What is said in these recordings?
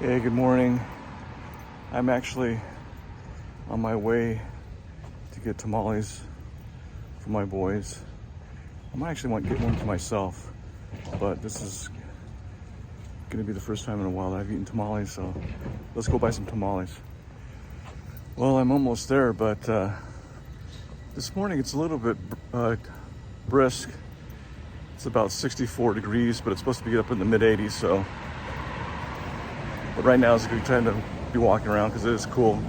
Hey, good morning. I'm actually on my way to get tamales for my boys. I might actually want to get one for myself, but this is going to be the first time in a while that I've eaten tamales, so let's go buy some tamales. Well, I'm almost there, but this morning it's a little bit brisk. It's about 64 degrees, but it's supposed to be up in the mid 80s, so. But right now is a good time to be walking around because it is cool.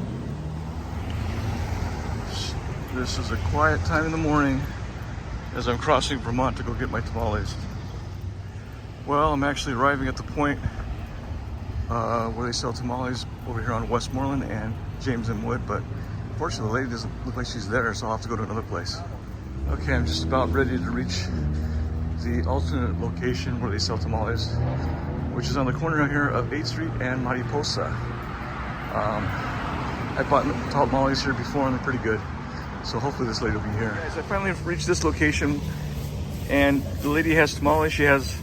This is a quiet time in the morning as I'm crossing Vermont to go get my tamales. Well, I'm actually arriving at the point where they sell tamales over here on Westmoreland and James and Wood, but unfortunately the lady doesn't look like she's there, so I'll have to go to another place. Okay, I'm just about ready to reach the alternate location where they sell tamales, which is on the corner here of 8th Street and Mariposa. I bought tamales here before and they're pretty good, so hopefully this lady will be here. Guys, I finally reached this location and the lady has tamales. She has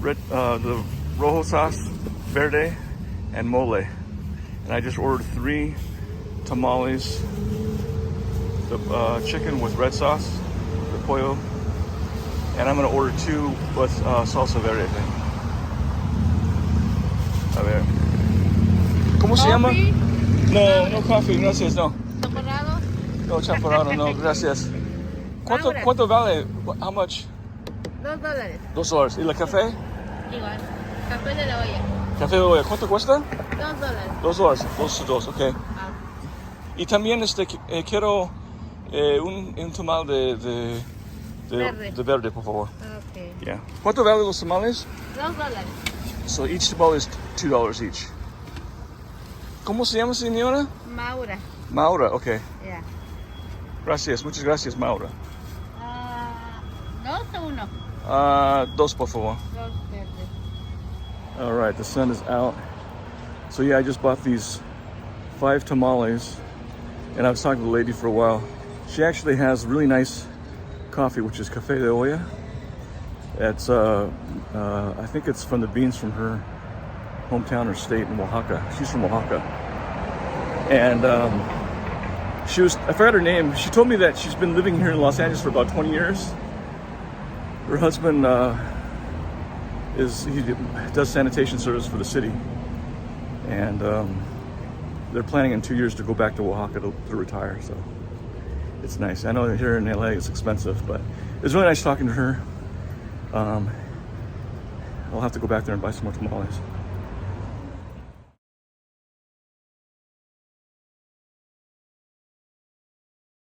the rojo sauce, verde, and mole. And I just ordered 3 tamales, the chicken with red sauce, the pollo, and I'm gonna order 2 with salsa verde, I think. A ver. ¿Cómo se llama? No coffee, gracias, no. ¿Chaparrado? No chaparrado, no, gracias. ¿Cuánto vale? How much? $2. $2. ¿Y la café? Igual. Café de la olla. Café de olla, ¿cuánto cuesta? $2. $2. Ok. Y también quiero un tamal de verde, por favor. Okay. Yeah. ¿Cuánto vale los tamales? $2. So each tamal is $2 each. ¿Cómo se llama, señora? Maura. Maura, okay. Yeah. Gracias, muchas gracias, Maura. 2 o 1. 2, por favor. 2 verdes. All right, the sun is out. So yeah, I just bought these 5 tamales, and I was talking to the lady for a while. She actually has really nice coffee, which is Café de Olla. It's I think it's from the beans from her hometown or state in Oaxaca. She's from Oaxaca, and I forgot her name. She told me that she's been living here in Los Angeles for about 20 years. Her husband he does sanitation service for the city, and they're planning in 2 years to go back to Oaxaca to retire. So it's nice. I know here in LA it's expensive, but it was really nice talking to her. I'll have to go back there and buy some more tamales.